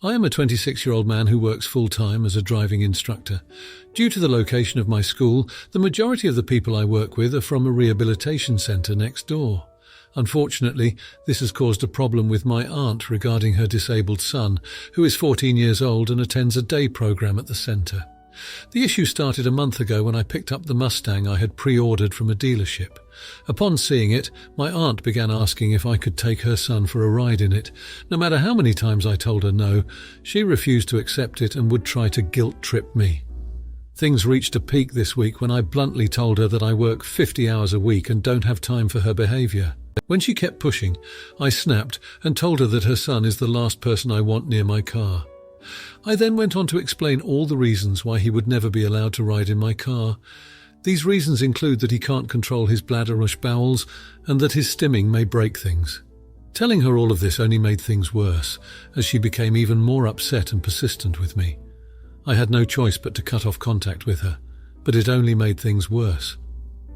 I am a 26-year-old man who works full-time as a driving instructor. Due to the location of my school, the majority of the people I work with are from a rehabilitation centre next door. Unfortunately, this has caused a problem with my aunt regarding her disabled son, who is 14 years old and attends a day program at the centre. The issue started a month ago when I picked up the Mustang I had pre-ordered from a dealership. Upon seeing it, my aunt began asking if I could take her son for a ride in it. No matter how many times I told her no, she refused to accept it and would try to guilt-trip me. Things reached a peak this week when I bluntly told her that I work 50 hours a week and don't have time for her behaviour. When she kept pushing, I snapped and told her that her son is the last person I want near my car. I then went on to explain all the reasons why he would never be allowed to ride in my car. These reasons include that he can't control his bladder/bowels and that his stimming may break things. Telling her all of this only made things worse, as she became even more upset and persistent with me. I had no choice but to cut off contact with her, but it only made things worse.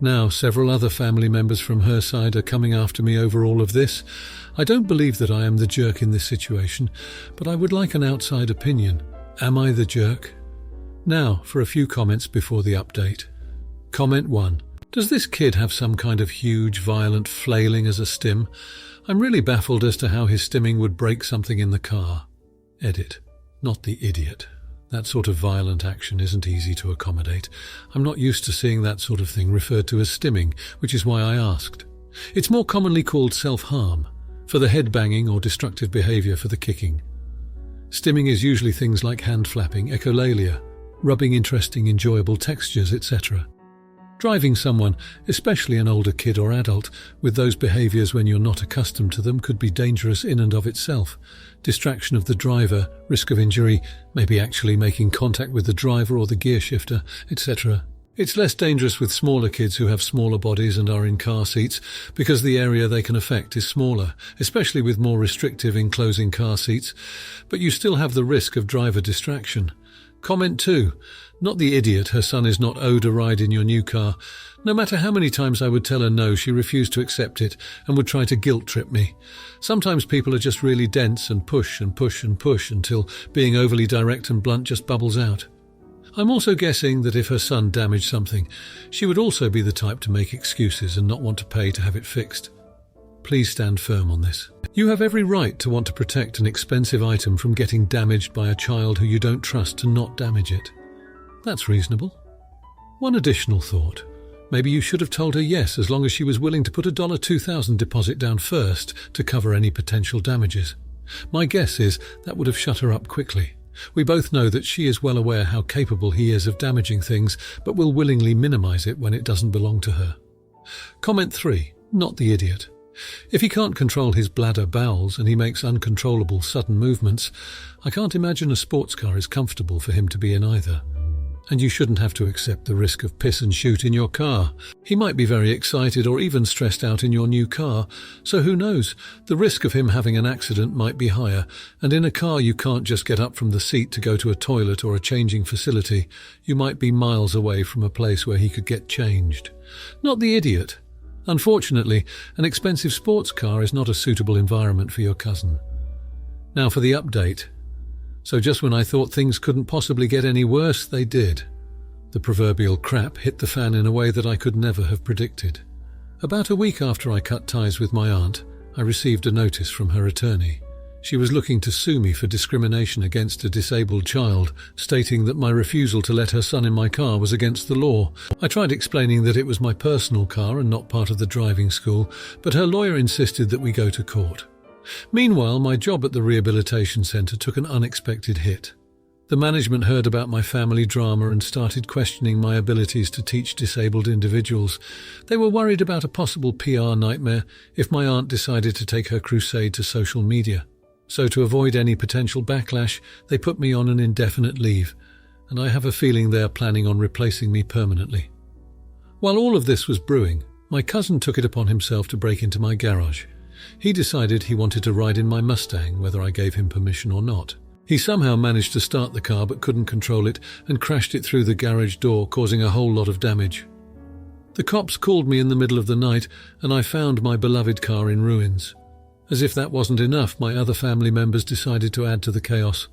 Now, several other family members from her side are coming after me over all of this. I don't believe that I am the jerk in this situation, but I would like an outside opinion. Am I the jerk? Now, for a few comments before the update. Comment 1. Does this kid have some kind of huge, violent flailing as a stim? I'm really baffled as to how his stimming would break something in the car. Edit. Not the idiot. That sort of violent action isn't easy to accommodate. I'm not used to seeing that sort of thing referred to as stimming, which is why I asked. It's more commonly called self-harm, for the head banging or destructive behaviour for the kicking. Stimming is usually things like hand flapping, echolalia, rubbing interesting, enjoyable textures, etc. Driving someone, especially an older kid or adult, with those behaviours when you're not accustomed to them could be dangerous in and of itself. Distraction of the driver, risk of injury, maybe actually making contact with the driver or the gear shifter, etc. It's less dangerous with smaller kids who have smaller bodies and are in car seats because the area they can affect is smaller, especially with more restrictive enclosing car seats, but you still have the risk of driver distraction. Comment 2. Not the idiot, her son is not owed a ride in your new car. No matter how many times I would tell her no, she refused to accept it and would try to guilt-trip me. Sometimes people are just really dense and push and push and push until being overly direct and blunt just bubbles out. I'm also guessing that if her son damaged something, she would also be the type to make excuses and not want to pay to have it fixed. Please stand firm on this. You have every right to want to protect an expensive item from getting damaged by a child who you don't trust to not damage it. That's reasonable. One additional thought. Maybe you should have told her yes as long as she was willing to put a $2,000 deposit down first to cover any potential damages. My guess is that would have shut her up quickly. We both know that she is well aware how capable he is of damaging things, but will willingly minimize it when it doesn't belong to her. Comment 3. Not the idiot. If he can't control his bladder bowels and he makes uncontrollable sudden movements, I can't imagine a sports car is comfortable for him to be in either. And you shouldn't have to accept the risk of piss and shoot in your car. He might be very excited or even stressed out in your new car, so who knows, the risk of him having an accident might be higher, and in a car you can't just get up from the seat to go to a toilet or a changing facility. You might be miles away from a place where he could get changed. Not the idiot. Unfortunately, an expensive sports car is not a suitable environment for your cousin. Now for the update. So just when I thought things couldn't possibly get any worse, they did. The proverbial crap hit the fan in a way that I could never have predicted. About a week after I cut ties with my aunt, I received a notice from her attorney. She was looking to sue me for discrimination against a disabled child, stating that my refusal to let her son in my car was against the law. I tried explaining that it was my personal car and not part of the driving school, but her lawyer insisted that we go to court. Meanwhile, my job at the rehabilitation centre took an unexpected hit. The management heard about my family drama and started questioning my abilities to teach disabled individuals. They were worried about a possible PR nightmare if my aunt decided to take her crusade to social media. So to avoid any potential backlash, they put me on an indefinite leave, and I have a feeling they are planning on replacing me permanently. While all of this was brewing, my cousin took it upon himself to break into my garage. He decided he wanted to ride in my Mustang, whether I gave him permission or not. He somehow managed to start the car but couldn't control it and crashed it through the garage door, causing a whole lot of damage. The cops called me in the middle of the night and I found my beloved car in ruins. As if that wasn't enough, my other family members decided to add to the chaos.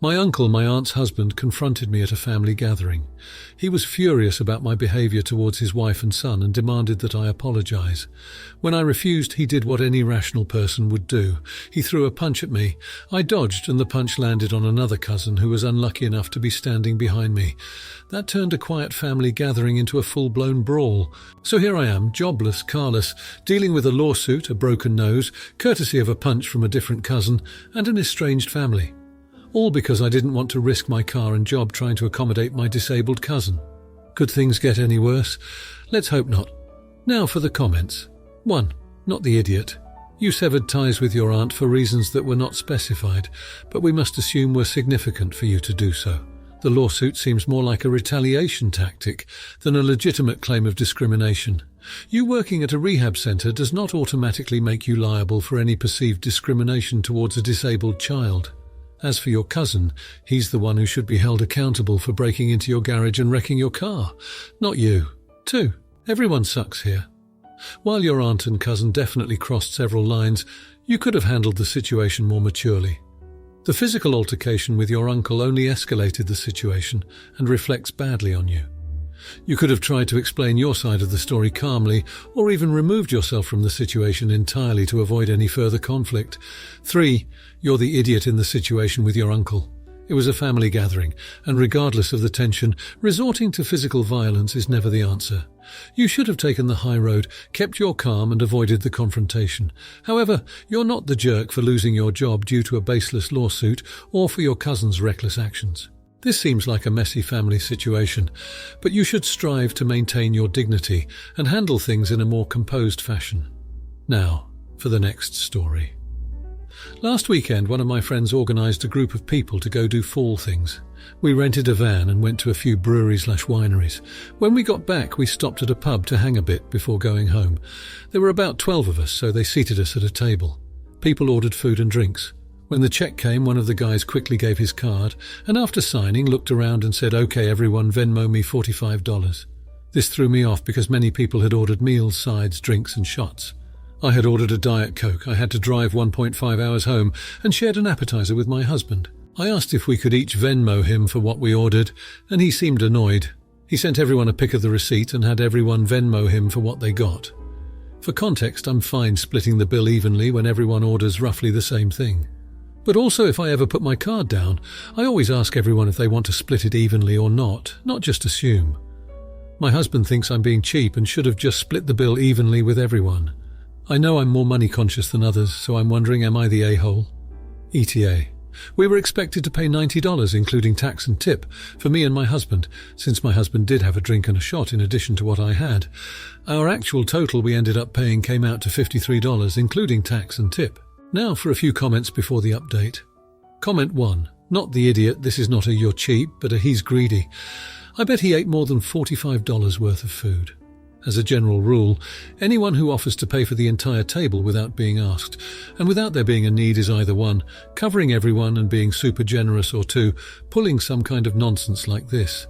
My uncle, my aunt's husband, confronted me at a family gathering. He was furious about my behaviour towards his wife and son and demanded that I apologise. When I refused, he did what any rational person would do. He threw a punch at me. I dodged, and the punch landed on another cousin who was unlucky enough to be standing behind me. That turned a quiet family gathering into a full-blown brawl. So here I am, jobless, carless, dealing with a lawsuit, a broken nose, courtesy of a punch from a different cousin, and an estranged family. All because I didn't want to risk my car and job trying to accommodate my disabled cousin. Could things get any worse? Let's hope not. Now for the comments. 1. Not the idiot. You severed ties with your aunt for reasons that were not specified, but we must assume were significant for you to do so. The lawsuit seems more like a retaliation tactic than a legitimate claim of discrimination. You working at a rehab centre does not automatically make you liable for any perceived discrimination towards a disabled child. As for your cousin, he's the one who should be held accountable for breaking into your garage and wrecking your car, not you. 2. Everyone sucks here. While your aunt and cousin definitely crossed several lines, you could have handled the situation more maturely. The physical altercation with your uncle only escalated the situation and reflects badly on you. You could have tried to explain your side of the story calmly, or even removed yourself from the situation entirely to avoid any further conflict. 3. You're the idiot in the situation with your uncle. It was a family gathering, and regardless of the tension, resorting to physical violence is never the answer. You should have taken the high road, kept your calm and avoided the confrontation. However, you're not the jerk for losing your job due to a baseless lawsuit or for your cousin's reckless actions. This seems like a messy family situation, but you should strive to maintain your dignity and handle things in a more composed fashion. Now, for the next story. Last weekend, one of my friends organised a group of people to go do fall things. We rented a van and went to a few breweries/wineries. When we got back, we stopped at a pub to hang a bit before going home. There were about 12 of us, so they seated us at a table. People ordered food and drinks. When the check came, one of the guys quickly gave his card, and after signing, looked around and said, "Okay, everyone, Venmo me $45. This threw me off because many people had ordered meals, sides, drinks and shots. I had ordered a Diet Coke. I had to drive 1.5 hours home and shared an appetizer with my husband. I asked if we could each Venmo him for what we ordered, and he seemed annoyed. He sent everyone a pic of the receipt and had everyone Venmo him for what they got. For context, I'm fine splitting the bill evenly when everyone orders roughly the same thing. But also, if I ever put my card down, I always ask everyone if they want to split it evenly or not just assume. My husband thinks I'm being cheap and should have just split the bill evenly with everyone. I know I'm more money conscious than others, so I'm wondering, am I the a-hole? ETA. We were expected to pay $90, including tax and tip, for me and my husband, since my husband did have a drink and a shot in addition to what I had. Our actual total we ended up paying came out to $53, including tax and tip. Now for a few comments before the update. Comment 1. Not the idiot, this is not a "you're cheap", but a "he's greedy". I bet he ate more than $45 worth of food. As a general rule, anyone who offers to pay for the entire table without being asked, and without there being a need, is either 1, covering everyone and being super generous, or 2, pulling some kind of nonsense like this.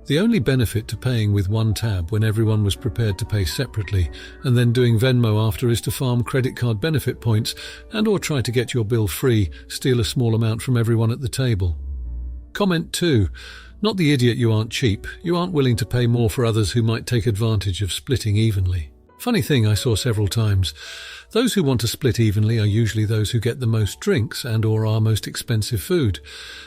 The only benefit to paying with one tab when everyone was prepared to pay separately and then doing Venmo after is to farm credit card benefit points and or try to get your bill free, steal a small amount from everyone at the table. Comment 2. Not the idiot, you aren't cheap. You aren't willing to pay more for others who might take advantage of splitting evenly. Funny thing I saw several times. Those who want to split evenly are usually those who get the most drinks and or our most expensive food.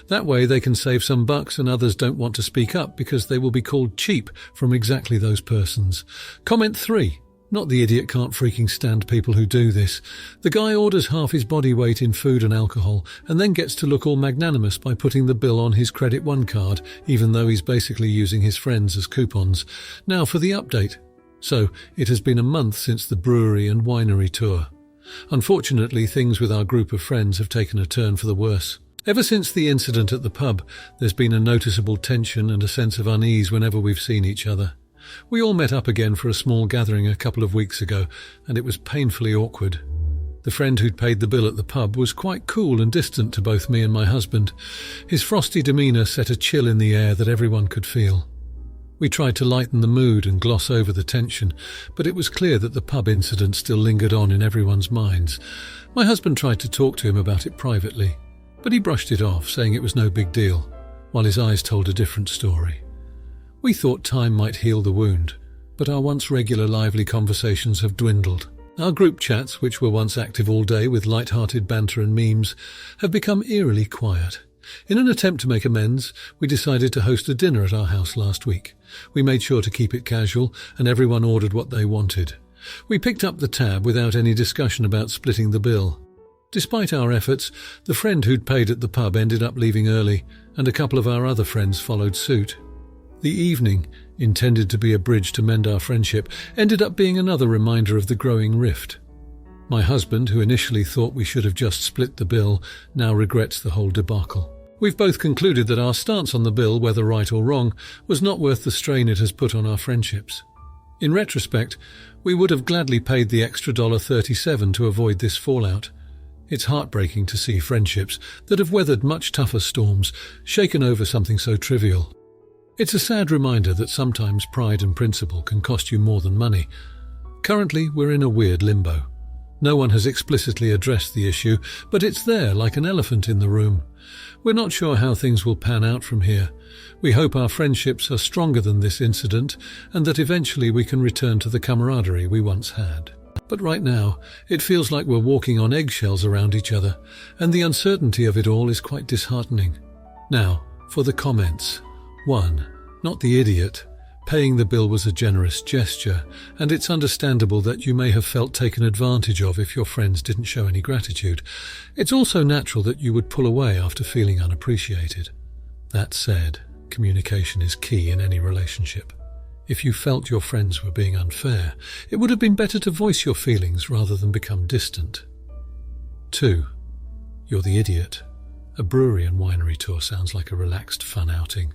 That way they can save some bucks and others don't want to speak up because they will be called cheap from exactly those persons. Comment 3. Not the idiot can't freaking stand people who do this. The guy orders half his body weight in food and alcohol and then gets to look all magnanimous by putting the bill on his Credit One card, even though he's basically using his friends as coupons. Now for the update. So, it has been a month since the brewery and winery tour. Unfortunately, things with our group of friends have taken a turn for the worse. Ever since the incident at the pub, there's been a noticeable tension and a sense of unease whenever we've seen each other. We all met up again for a small gathering a couple of weeks ago, and it was painfully awkward. The friend who'd paid the bill at the pub was quite cool and distant to both me and my husband. His frosty demeanour set a chill in the air that everyone could feel. We tried to lighten the mood and gloss over the tension, but it was clear that the pub incident still lingered on in everyone's minds. My husband tried to talk to him about it privately, but he brushed it off, saying it was no big deal, while his eyes told a different story. We thought time might heal the wound, but our once regular lively conversations have dwindled. Our group chats, which were once active all day with light-hearted banter and memes, have become eerily quiet. In an attempt to make amends, we decided to host a dinner at our house last week. We made sure to keep it casual, and everyone ordered what they wanted. We picked up the tab without any discussion about splitting the bill. Despite our efforts, the friend who'd paid at the pub ended up leaving early, and a couple of our other friends followed suit. The evening, intended to be a bridge to mend our friendship, ended up being another reminder of the growing rift. My husband, who initially thought we should have just split the bill, now regrets the whole debacle. We've both concluded that our stance on the bill, whether right or wrong, was not worth the strain it has put on our friendships. In retrospect, we would have gladly paid the extra $37 to avoid this fallout. It's heartbreaking to see friendships that have weathered much tougher storms shaken over something so trivial. It's a sad reminder that sometimes pride and principle can cost you more than money. Currently, we're in a weird limbo. No one has explicitly addressed the issue, but it's there like an elephant in the room. We're not sure how things will pan out from here. We hope our friendships are stronger than this incident and that eventually we can return to the camaraderie we once had. But right now, it feels like we're walking on eggshells around each other, and the uncertainty of it all is quite disheartening. Now, for the comments. 1. Not the idiot. Paying the bill was a generous gesture, and it's understandable that you may have felt taken advantage of if your friends didn't show any gratitude. It's also natural that you would pull away after feeling unappreciated. That said, communication is key in any relationship. If you felt your friends were being unfair, it would have been better to voice your feelings rather than become distant. 2. You're the idiot. A brewery and winery tour sounds like a relaxed, fun outing.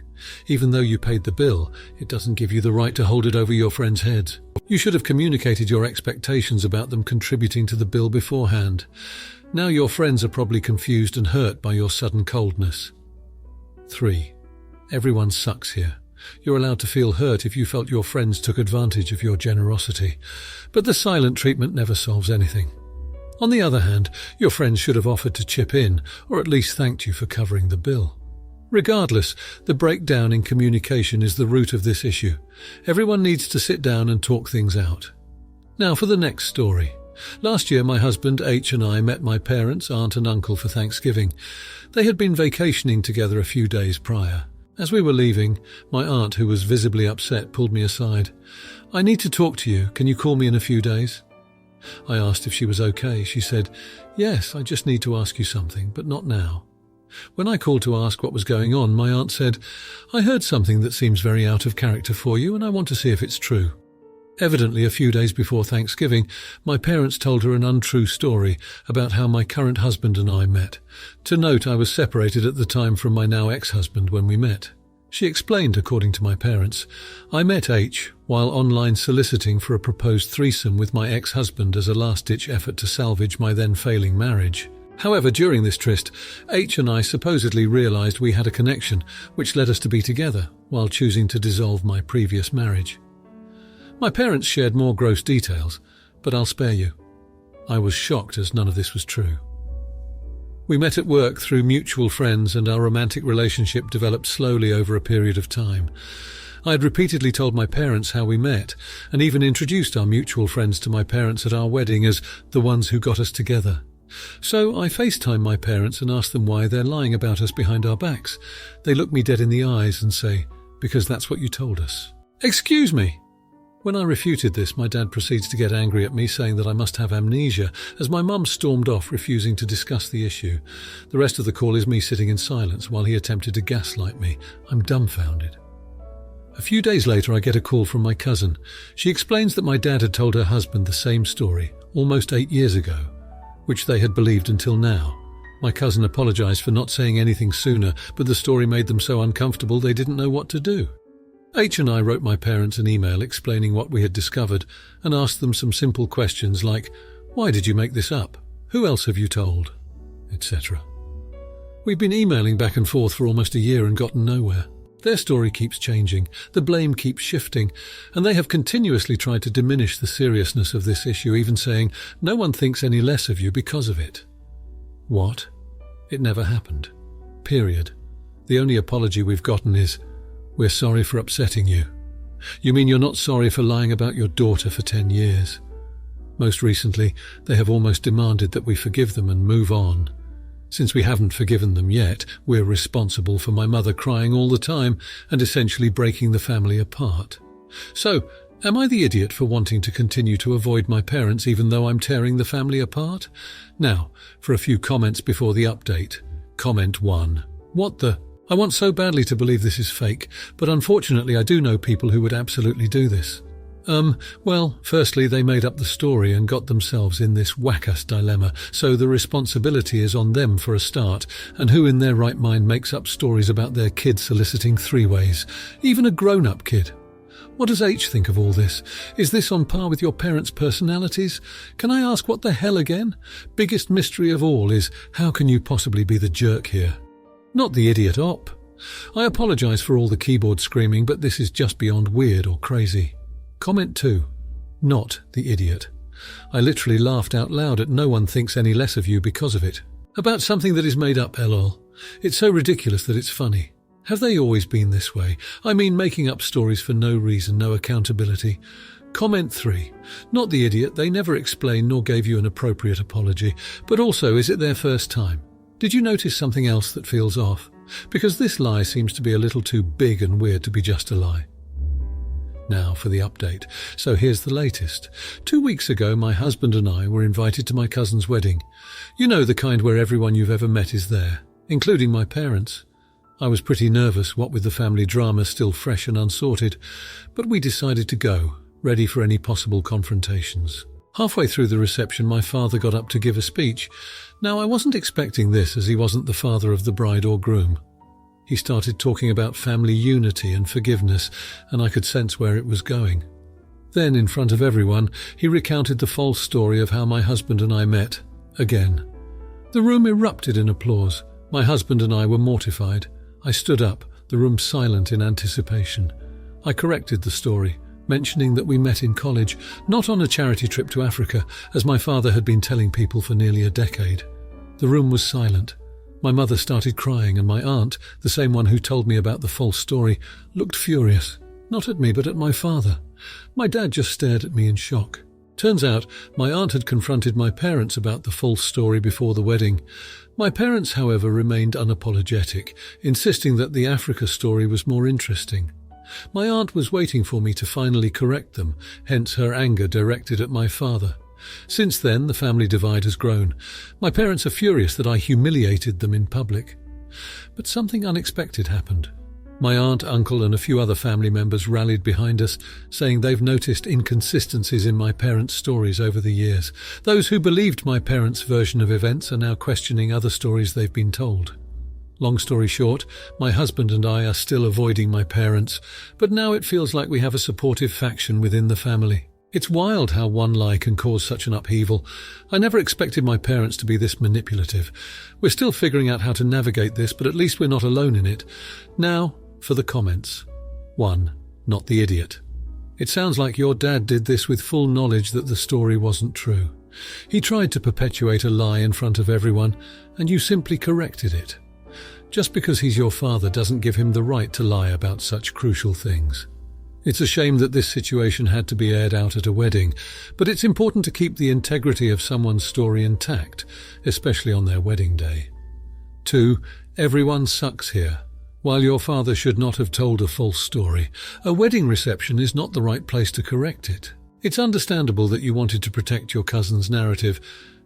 Even though you paid the bill, it doesn't give you the right to hold it over your friends' heads. You should have communicated your expectations about them contributing to the bill beforehand. Now your friends are probably confused and hurt by your sudden coldness. 3. Everyone sucks here. You're allowed to feel hurt if you felt your friends took advantage of your generosity, but the silent treatment never solves anything. On the other hand, your friends should have offered to chip in, or at least thanked you for covering the bill. Regardless, the breakdown in communication is the root of this issue. Everyone needs to sit down and talk things out. Now for the next story. Last year, my husband H and I met my parents, aunt and uncle for Thanksgiving. They had been vacationing together a few days prior. As we were leaving, my aunt, who was visibly upset, pulled me aside. "I need to talk to you. Can you call me in a few days?" I asked if she was okay. She said, "Yes, I just need to ask you something, but not now." When I called to ask what was going on, my aunt said, "I heard something that seems very out of character for you, and I want to see if it's true." Evidently, a few days before Thanksgiving, my parents told her an untrue story about how my current husband and I met. To note, I was separated at the time from my now ex-husband when we met. She explained, according to my parents, "I met H while online soliciting for a proposed threesome with my ex-husband as a last-ditch effort to salvage my then failing marriage. However, during this tryst, H and I supposedly realized we had a connection, which led us to be together, while choosing to dissolve my previous marriage." My parents shared more gross details, but I'll spare you. I was shocked as none of this was true. We met at work through mutual friends, and our romantic relationship developed slowly over a period of time. I had repeatedly told my parents how we met, and even introduced our mutual friends to my parents at our wedding as the ones who got us together. So I FaceTime my parents and ask them why they're lying about us behind our backs. They look me dead in the eyes and say, "Because that's what you told us." Excuse me! When I refuted this, my dad proceeds to get angry at me, saying that I must have amnesia, as my mum stormed off, refusing to discuss the issue. The rest of the call is me sitting in silence while he attempted to gaslight me. I'm dumbfounded. A few days later, I get a call from my cousin. She explains that my dad had told her husband the same story, almost 8 years ago, which they had believed until now. My cousin apologized for not saying anything sooner, but the story made them so uncomfortable they didn't know what to do. H and I wrote my parents an email explaining what we had discovered and asked them some simple questions like, "Why did you make this up? Who else have you told?" etc. We've been emailing back and forth for almost a year and gotten nowhere. Their story keeps changing, the blame keeps shifting, and they have continuously tried to diminish the seriousness of this issue, even saying, "No one thinks any less of you because of it." What? It never happened. Period. The only apology we've gotten is, "We're sorry for upsetting you." You mean you're not sorry for lying about your daughter for 10 years? Most recently, they have almost demanded that we forgive them and move on. Since we haven't forgiven them yet, we're responsible for my mother crying all the time and essentially breaking the family apart. So, am I the idiot for wanting to continue to avoid my parents even though I'm tearing the family apart? Now, for a few comments before the update. Comment 1. What the? I want so badly to believe this is fake, but unfortunately I do know people who would absolutely do this. Well, firstly, they made up the story and got themselves in this whack-ass dilemma, so the responsibility is on them for a start, and who in their right mind makes up stories about their kid soliciting three-ways? Even a grown-up kid. What does H think of all this? Is this on par with your parents' personalities? Can I ask what the hell again? Biggest mystery of all is, how can you possibly be the jerk here? Not the idiot op. I apologise for all the keyboard screaming, but this is just beyond weird or crazy. Comment 2. Not the idiot. I literally laughed out loud at "no one thinks any less of you because of it." About something that is made up, lol. It's so ridiculous that it's funny. Have they always been this way? I mean, making up stories for no reason, no accountability. Comment 3. Not the idiot, they never explained nor gave you an appropriate apology. But also, is it their first time? Did you notice something else that feels off? Because this lie seems to be a little too big and weird to be just a lie. Now for the update. So here's the latest. 2 weeks ago, my husband and I were invited to my cousin's wedding. You know, the kind where everyone you've ever met is there, including my parents. I was pretty nervous, what with the family drama still fresh and unsorted, but we decided to go, ready for any possible confrontations. Halfway through the reception, my father got up to give a speech. Now, I wasn't expecting this, as he wasn't the father of the bride or groom. He started talking about family unity and forgiveness, and I could sense where it was going. Then, in front of everyone, he recounted the false story of how my husband and I met, again. The room erupted in applause. My husband and I were mortified. I stood up, the room silent in anticipation. I corrected the story, mentioning that we met in college, not on a charity trip to Africa, as my father had been telling people for nearly a decade. The room was silent. My mother started crying, and my aunt, the same one who told me about the false story, looked furious. Not at me, but at my father. My dad just stared at me in shock. Turns out, my aunt had confronted my parents about the false story before the wedding. My parents, however, remained unapologetic, insisting that the Africa story was more interesting. My aunt was waiting for me to finally correct them, hence her anger directed at my father. Since then, the family divide has grown. My parents are furious that I humiliated them in public. But something unexpected happened. My aunt, uncle, and a few other family members rallied behind us, saying they've noticed inconsistencies in my parents' stories over the years. Those who believed my parents' version of events are now questioning other stories they've been told. Long story short, my husband and I are still avoiding my parents, but now it feels like we have a supportive faction within the family. It's wild how one lie can cause such an upheaval. I never expected my parents to be this manipulative. We're still figuring out how to navigate this, but at least we're not alone in it. Now, for the comments. 1. Not the idiot. It sounds like your dad did this with full knowledge that the story wasn't true. He tried to perpetuate a lie in front of everyone, and you simply corrected it. Just because he's your father doesn't give him the right to lie about such crucial things. It's a shame that this situation had to be aired out at a wedding, but it's important to keep the integrity of someone's story intact, especially on their wedding day. 2. Everyone sucks here. While your father should not have told a false story, a wedding reception is not the right place to correct it. It's understandable that you wanted to protect your cousin's narrative,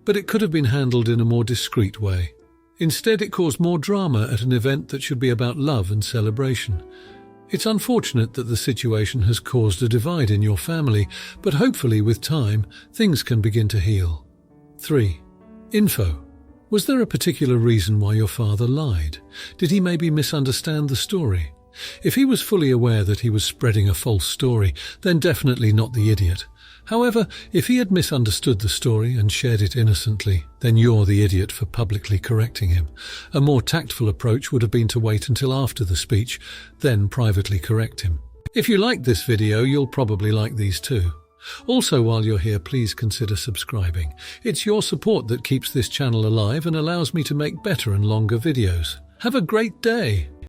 but it could have been handled in a more discreet way. Instead, it caused more drama at an event that should be about love and celebration. It's unfortunate that the situation has caused a divide in your family, but hopefully with time, things can begin to heal. 3. Info. Was there a particular reason why your father lied? Did he maybe misunderstand the story? If he was fully aware that he was spreading a false story, then definitely not the idiot. However, if he had misunderstood the story and shared it innocently, then you're the idiot for publicly correcting him. A more tactful approach would have been to wait until after the speech, then privately correct him. If you liked this video, you'll probably like these too. Also, while you're here, please consider subscribing. It's your support that keeps this channel alive and allows me to make better and longer videos. Have a great day!